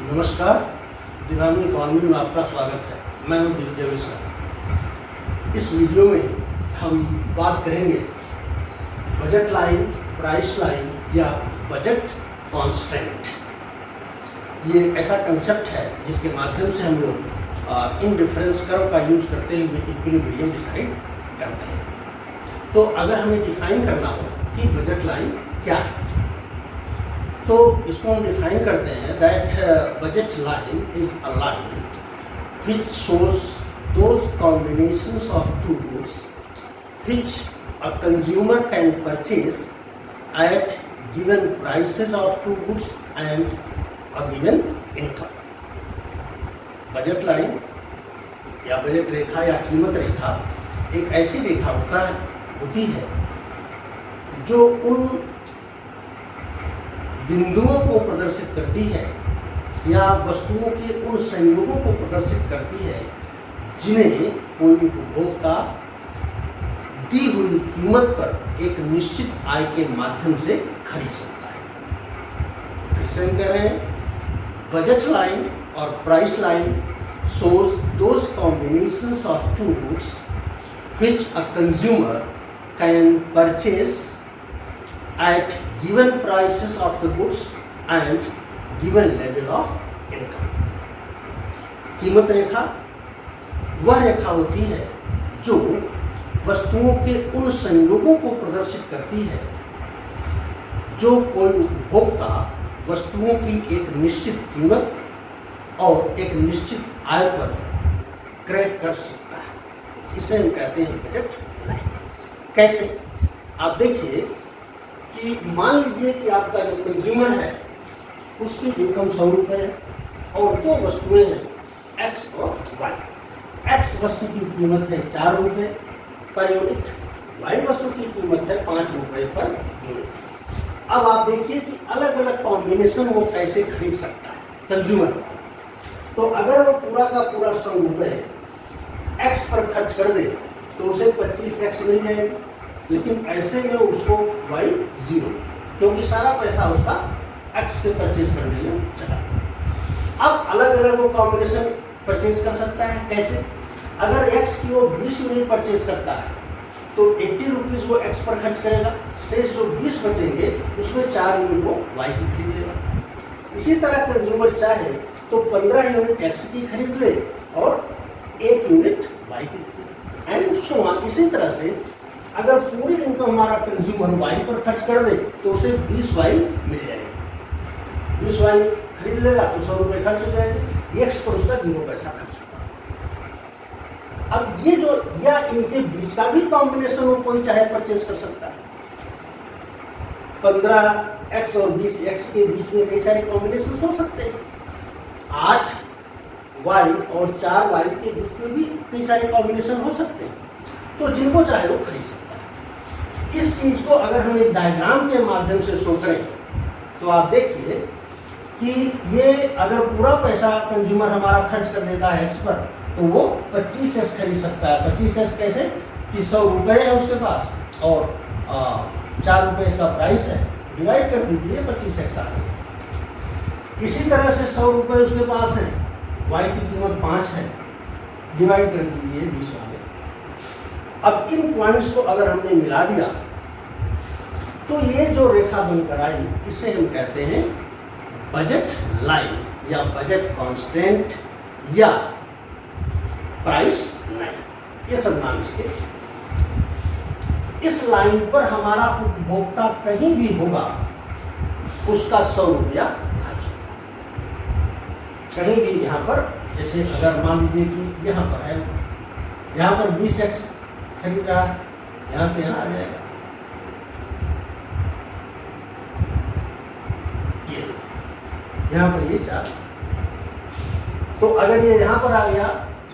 नमस्कार, दिनामी इकॉनमी में आपका स्वागत है। मैं हूं दिग्विजय मिश्रा। इस वीडियो में हम बात करेंगे बजट लाइन, प्राइस लाइन या बजट कांस्टेंट। ये ऐसा कंसेप्ट है जिसके माध्यम से हम लोग इन डिफरेंस कर्व का यूज करते हुए इक्विलिब्रियम डिसाइड करते हैं। तो अगर हमें डिफाइन करना हो कि बजट लाइन क्या है, तो इसको हम डिफाइन करते हैं that budget line is a line which shows those combinations of two goods which a consumer can purchase at given prices of two goods and a given income. Budget line या budget रेखा या कीमत रेखा एक ऐसी रेखा होती है जो उन बिंदुओं को प्रदर्शित करती है या वस्तुओं के उन संयोगों को प्रदर्शित करती है जिन्हें कोई उपभोक्ता दी हुई कीमत पर एक निश्चित आय के माध्यम से खरीद सकता है। फिर से हम कह रहे हैं बजट लाइन और price line shows those combinations of two goods which a consumer can purchase at given prices of the goods and given level of income. कीमत रेखा वह रेखा होती है जो वस्तुओं के उन संयोगों को प्रदर्शित करती है जो कोई उपभोक्ता वस्तुओं की एक निश्चित कीमत और एक निश्चित आय पर क्रय कर सकता है। इसे हम कहते हैं बजट लाइन। कैसे? आप देखिए कि मान लीजिए कि आपका जो कंज्यूमर है उसकी इनकम 100 रुपये है और दो वस्तुएं हैं एक्स और वाई। एक्स वस्तु की कीमत है 4 रुपये पर यूनिट, वाई वस्तु की कीमत है 5 रुपये पर यूनिट। अब आप देखिए कि अलग अलग कॉम्बिनेशन वो कैसे खरीद सकता है कंज्यूमर। तो अगर वो पूरा का पूरा 100 रुपये एक्स पर खर्च कर दे तो उसे 25 एक्स मिल जाएगा, लेकिन ऐसे में उसको वाई 0, क्योंकि सारा पैसा उसका एक्स के परचेज करने में चला गया। अब अलग अलग वो कॉम्बिनेशन परचेज कर सकता है। कैसे? अगर एक्स की वो 20 यूनिट परचेज करता है तो 80 रुपीज़ वो एक्स पर खर्च करेगा, शेष जो 20 बचेंगे उसमें 4 यूनिट वो वाई की खरीद लेगा। इसी तरह कंज्यूमर चाहे तो 15 यूनिट एक्स की खरीद ले और 1 यूनिट वाई की खरीद एंड सो ऑन। इसी तरह से अगर पूरी इनकम हमारा कंज्यूमर वाई पर खर्च कर दे तो उसे 20 वाई मिल जाएगी। 20 वाई खरीद लेगा तो 100 रुपये खर्च हो जाएंगे, एक्स पर उसका 0 पैसा खर्च होगा। अब ये जो या इनके बीच का भी कॉम्बिनेशन वो कोई चाहे परचेज कर सकता है। 15 एक्स और 20 एक्स के बीच में कई सारे कॉम्बिनेशन हो सकते हैं। 8 वाई और 4 वाई के बीच में भी कई सारे कॉम्बिनेशन हो सकते हैं। तो जिनको चाहे वो खरीद सकता है। इस चीज को अगर हम एक डायग्राम के माध्यम से शो करें तो आप देखिए कि ये अगर पूरा पैसा कंज्यूमर हमारा खर्च कर देता है एक्स पर तो वो 25 एक्स खरीद सकता है। 25 एक्स कैसे कि 100 रुपये है उसके पास और 4 रुपये इसका प्राइस है, डिवाइड कर दीजिए 25 एक्स आ गई। इसी तरह से 100 रुपये उसके पास है, वाई की कीमत 5 है, डिवाइड कर दीजिए 20 वाले। अब इन पॉइंट्स को अगर हमने मिला दिया तो ये जो रेखा बनकर आई इसे हम कहते हैं बजट लाइन या बजट कांस्टेंट या प्राइस लाइन। ये सब नाम इसके। इस लाइन पर हमारा उपभोक्ता कहीं भी होगा उसका 100 रुपया खर्च होगा। कहीं भी यहाँ पर, जैसे अगर मान लीजिए कि यहाँ पर है, यहाँ पर 20 एक्स खरीद रहा है, यहाँ से यहाँ आ जाएगा, ये यहाँ पर ये 4। तो अगर ये यहाँ पर आ गया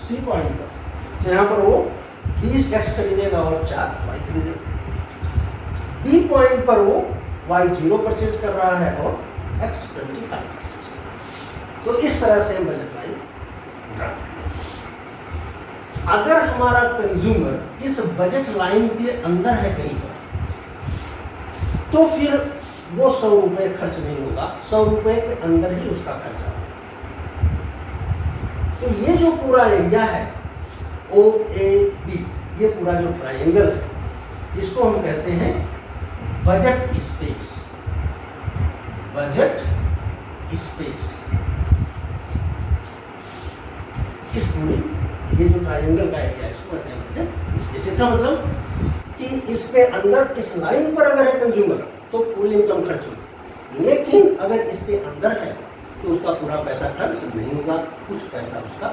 सी पॉइंट पर तो यहाँ पर वो 20 एक्स खरीदेगा और 4 वाई खरीदेगा। बी पॉइंट पर वो वाई 0 परचेज कर रहा है और एक्स 25 परचेज कर रहा है। तो इस तरह से हम बजट लाइन ड्रा करते हैं। अगर हमारा कंज्यूमर इस बजट लाइन के अंदर है कहीं पर तो फिर वो 100 रुपये खर्च नहीं होगा, 100 रुपये के अंदर ही उसका खर्चा होगा। तो ये जो पूरा एरिया है ओ ए बी, ये पूरा जो ट्राइंगल है, इसको हम कहते हैं बजट स्पेस। Budget space. इस पूरी ये जो ट्राइंगल का एरिया है इसको कहते हैं बजट स्पेस। इसका मतलब कि इसके अंदर इस लाइन पर अगर है कंज्यूमर तो पूरी इनकम खर्च होगी, लेकिन अगर इसके अंदर है तो उसका पूरा पैसा खर्च नहीं होगा, कुछ पैसा उसका।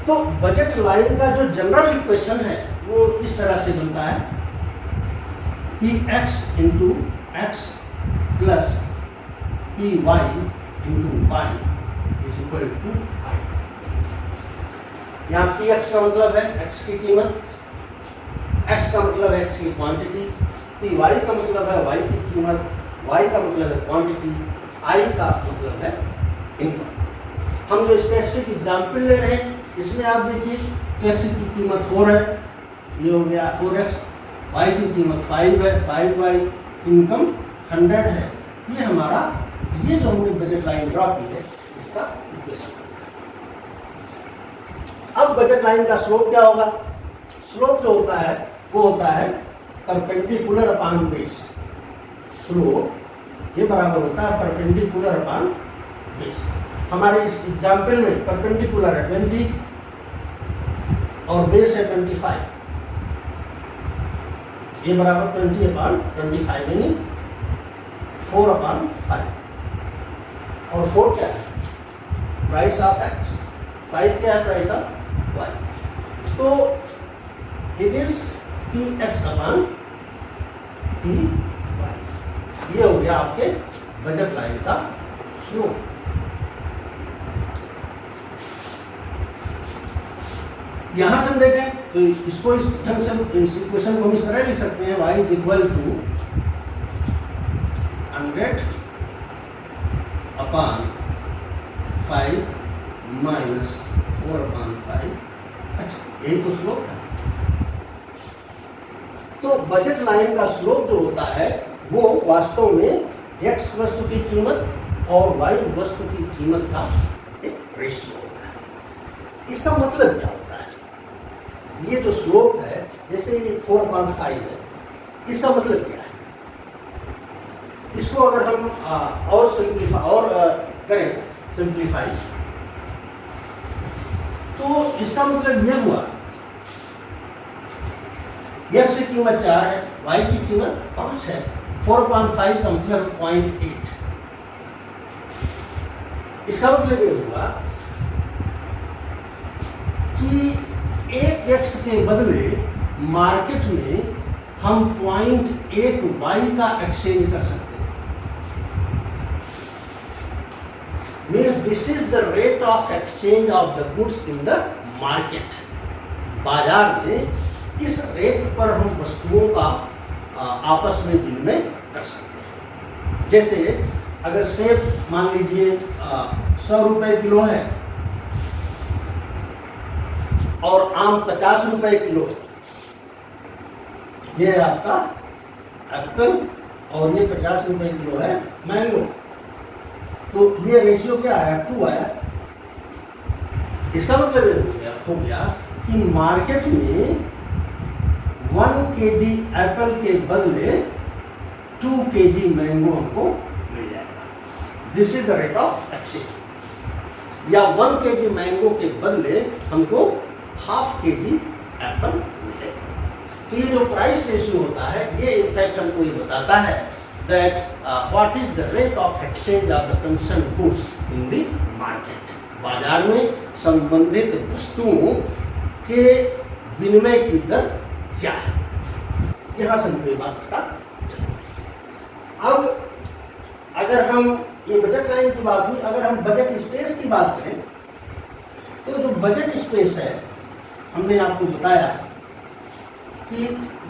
तो बजट लाइन का जो जनरल इक्वेशन है वो इस तरह से बनता है p x into x plus P Y into Y is equal to I. यहाँ पी एक्स का मतलब है एक्स की कीमत, एक्स का मतलब है एक्स की क्वांटिटी, पी वाई का मतलब है वाई की कीमत, वाई का मतलब है क्वांटिटी, आई का मतलब है इनकम। हम जो स्पेसिफिक एग्जाम्पल ले रहे हैं इसमें आप देखिए एक्स की कीमत 4 है, ये हो गया 4x, वाई की कीमत 5 है, 5y, इनकम 100 है। ये हमारा ये जो हमने बजट लाइन ड्रॉ की है इसका इक्वेशन। अब बजट लाइन का स्लोप क्या होगा? स्लोप जो होता है वो होता है परपेंडिकुलर अपॉन बेस। स्लोप ये बराबर होता है परपेंडिकुलर अपॉन बेस। हमारे इस एग्जाम्पल में परपेंडिकुलर है 20 और बेस है 25, ये बराबर 20 अपॉन 25 यानी 4 अपॉन 5। और 4 क्या है? Price of x. 5 क्या है? Price of y. तो it is p x upon p y. ये हो गया आपके बजट लाइन का स्लोप। यहां से हम देखें तो इसको इस ढंग से इस इक्वेशन को हम इस तरह लिख सकते हैं y is equal to 100 upon 5 minus 4 upon 5। यही तो स्लोप है। तो बजट लाइन का स्लोप जो होता है वो वास्तव में x वस्तु की कीमत और y वस्तु की कीमत का एक रेशियो होता है। इसका मतलब क्या होता है? ये जो स्लोप है जैसे ये 4/5 है, इसका मतलब क्या है? इसको अगर हम और करें सिंप्लीफाई तो इसका मतलब यह हुआ x की कीमत 4 है, y की कीमत 5 है, 4/5 का मतलब 0.8। इसका मतलब यह हुआ कि एक x के बदले मार्केट में हम 0.8 y का एक्सचेंज कर सकते हैं। Means this is the rate of exchange of the goods in the market. बाजार में इस रेट पर हम वस्तुओं का आपस में विनिमय कर सकते हैं। जैसे अगर सेब मान लीजिए 100 रुपए किलो है और आम 50 रुपए किलो है। ये है आपका एप्पल और ये 50 रुपए किलो है मैंगो। तो ये रेशियो क्या है? 2 आया। इसका मतलब ये हो गया कि मार्केट में 1 kg एप्पल के बदले 2 kg मैंगो हमको मिल जाएगा। This is the rate of exchange. या 1 kg मैंगो के बदले हमको ½ kg एप्पल मिलेगा। तो ये जो प्राइस रेशियो होता है ये इनफैक्ट हमको ये बताता है that what is the rate of exchange of the concern goods in the market. बाजार में संबंधित वस्तुओं के विनिमय की दर क्या है। यहां से मुझे बात पता चली। अब अगर हम ये बजट लाइन की बात हुई, अगर हम बजट स्पेस की बात करें तो जो बजट स्पेस है हमने आपको बताया कि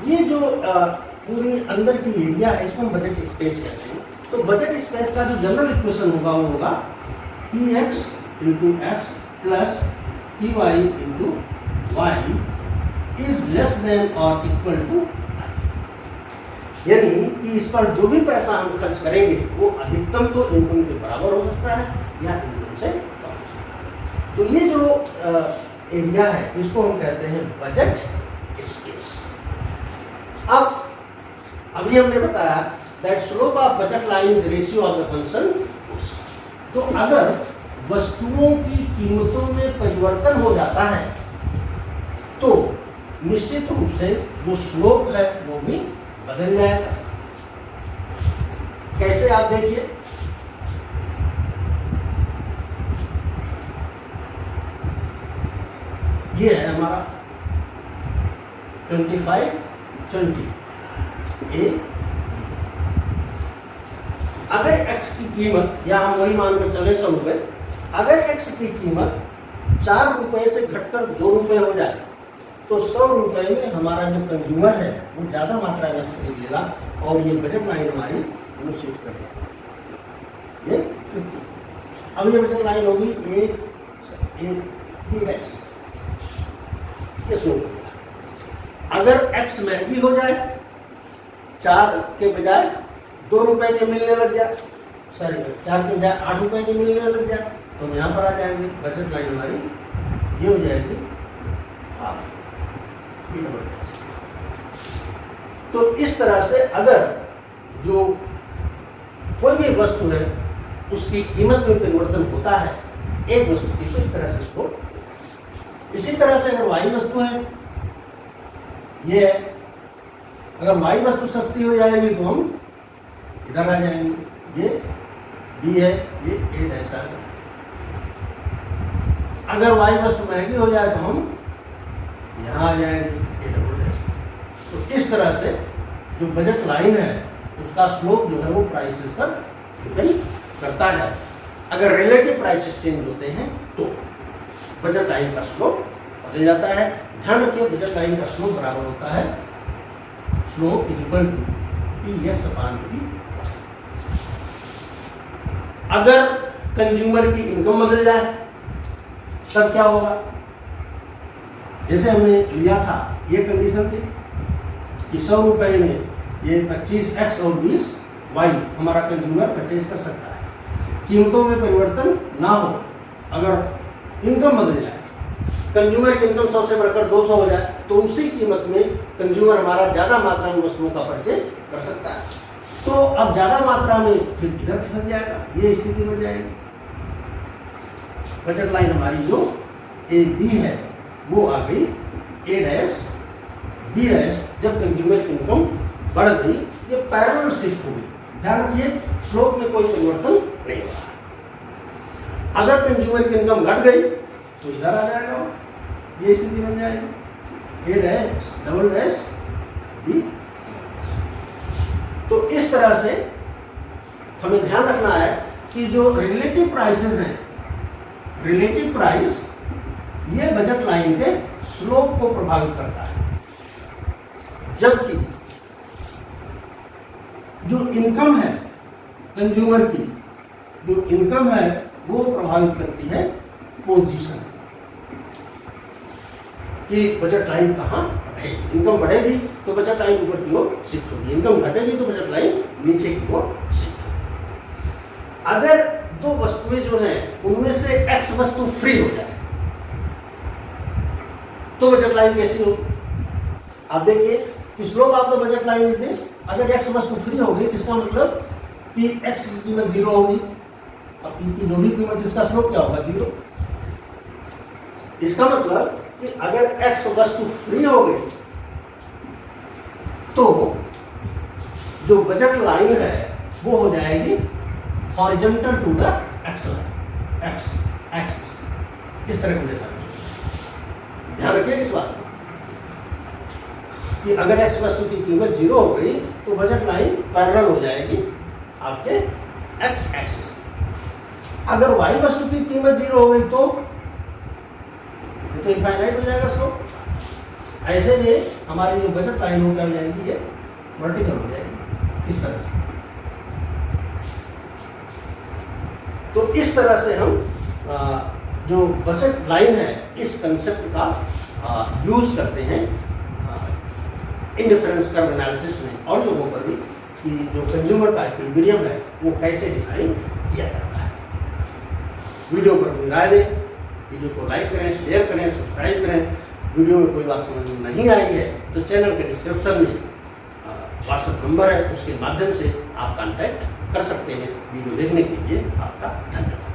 ये जो पूरी अंदर की एरिया है इसको हम बजट स्पेस कहते हैं। तो बजट स्पेस का जो जनरल इक्वेशन होगा वो होगा P x into x plus P Y into Y is less than or equal to I. यानी कि इस पर जो भी पैसा हम खर्च करेंगे वो अधिकतम तो इनकम के बराबर हो सकता है या इनकम से कम हो सकता है। एरिया है, इसको हम कहते हैं बजट स्पेस। अब अभी हमने बताया that slope of budget line is ratio of the function goods. तो अगर वस्तुओं की कीमतों में परिवर्तन हो जाता है तो निश्चित रूप से जो स्लोप है वो भी बदल जाएगा। कैसे, आप देखिए, ये है हमारा 25, 20 ए। अगर x की कीमत, या हम वही मानकर चले 100 रुपए, अगर x की कीमत 4 रुपए से घटकर 2 रुपए हो जाए तो 100 रुपए में हमारा जो कंज्यूमर है वो ज़्यादा मात्रा में खरीदेगा और ये बजट लाइन हमारी निश्चित कर देगा। ये 50। अब ये बजट लाइन होगी x। ये स्लोप। अगर x महंगी हो जाए, 4 के बजाय 2 रुपए के मिलने लग जाए, सॉरी 4 के बजाय 8 रुपए के मिलने लग जाए, तो हम यहाँ पर आ जाएंगे। बजट लाइन हमारी ये हो जाएगी हाफ। तो इस तरह से अगर जो कोई भी वस्तु है उसकी कीमत में परिवर्तन होता है एक वस्तु की, तो इस तरह से इसको, इसी तरह से अगर वाई वस्तु है, ये है, अगर वाई वस्तु सस्ती हो जाएगी तो हम इधर आ जाएंगे, ये बी है, ये ए डैश आ गया। अगर वाई वस्तु महंगी हो जाए तो हम यहाँ आ जाएंगे, ए डबल डैश। तो इस तरह से जो बजट लाइन है उसका स्लोप जो है वो प्राइसेस पर डिपेंड करता है। अगर रिलेटिव प्राइसेस चेंज होते हैं तो बजट लाइन का स्लोप बदल जाता है। ध्यान रखिए, बजट लाइन का स्लोप बराबर होता है slope is equal to px upon p। अगर कंज्यूमर की इनकम बदल जाए तब क्या होगा? जैसे हमने लिया था, ये कंडीशन थी कि 100 रुपए में ये 25x और 20y हमारा कंज्यूमर परचेज कर सकता है। कीमतों में परिवर्तन ना हो, अगर इनकम बदल जाए, कंज्यूमर की इनकम 100 से बढ़कर 200 हो जाए तो उसी कीमत में कंज्यूमर हमारा ज़्यादा मात्रा में वस्तुओं का परचेज कर सकता है। तो अब ज़्यादा मात्रा में फिर इधर खिसक जाएगा, ये स्थिति बन जाएगी। बजट लाइन हमारी जो ए बी है वो आ गई ए डैश बी डैश। जब कंज्यूमर की इनकम बढ़ गई, ये पैरेलल शिफ्ट हो गई। ध्यान रखिए, स्लोप में कोई परिवर्तन नहीं होगा। अगर कंज्यूमर की इनकम घट गई तो इधर आ जाएगा, ये स्थिति बन जाएगी, ए डैश डबल डैश बी। तो इस तरह से हमें ध्यान रखना है कि जो रिलेटिव प्राइसेस हैं, रिलेटिव प्राइस ये बजट लाइन के स्लोप को प्रभावित करता है, जबकि जो इनकम है कंज्यूमर की, जो इनकम है वो प्रभावित करती है पोजीशन कि बजट लाइन कहाँ बढ़ेगी। इनकम बढ़ेगी तो बजट लाइन ऊपर की ओर शिफ्ट होगी, इनकम घटेगी तो बजट लाइन नीचे की ओर शिफ्ट होगी। अगर दो वस्तुएं जो हैं उनमें से एक्स वस्तु फ्री हो जाए तो बजट लाइन कैसी होगी? आप देखिए कि slope of the budget line is this. अगर एक्स वस्तु फ्री होगी इसका मतलब कि एक्स की कीमत 0 होगी, अब पी की जो भी कीमत इसका स्लोप क्या होगा? 0। इसका मतलब कि अगर एक्स वस्तु फ्री हो गई तो जो बजट लाइन है वो हो जाएगी horizontal to the X line, X axis. इस तरह की बजट लाइन, ध्यान रखिए इस बात कि अगर एक्स वस्तु की कीमत 0 हो गई तो बजट लाइन पैरेलल हो जाएगी आपके एक्स एक्सिस। अगर वाई वस्तु की कीमत 0 हो गई तो इनफाइनाइट हो जाएगा स्लोप। ऐसे में हमारी जो बजट लाइन हो जाएगी ये वर्टिकल हो जाएगी इस तरह से। तो इस तरह से हम जो बजट लाइन है इस कंसेप्ट का यूज करते हैं इंडिफरेंस कर्व एनालिसिस में और जगहों पर भी, कि जो कंज्यूमर का इक्विलिब्रियम है वो कैसे डिफाइन किया जाता है। वीडियो पर अपनी राय दें, वीडियो को लाइक करें, शेयर करें, सब्सक्राइब करें। वीडियो में कोई बात समझ में नहीं आई है तो चैनल के डिस्क्रिप्शन में व्हाट्सएप नंबर है, उसके माध्यम से आप कांटेक्ट कर सकते हैं। वीडियो देखने के लिए आपका धन्यवाद।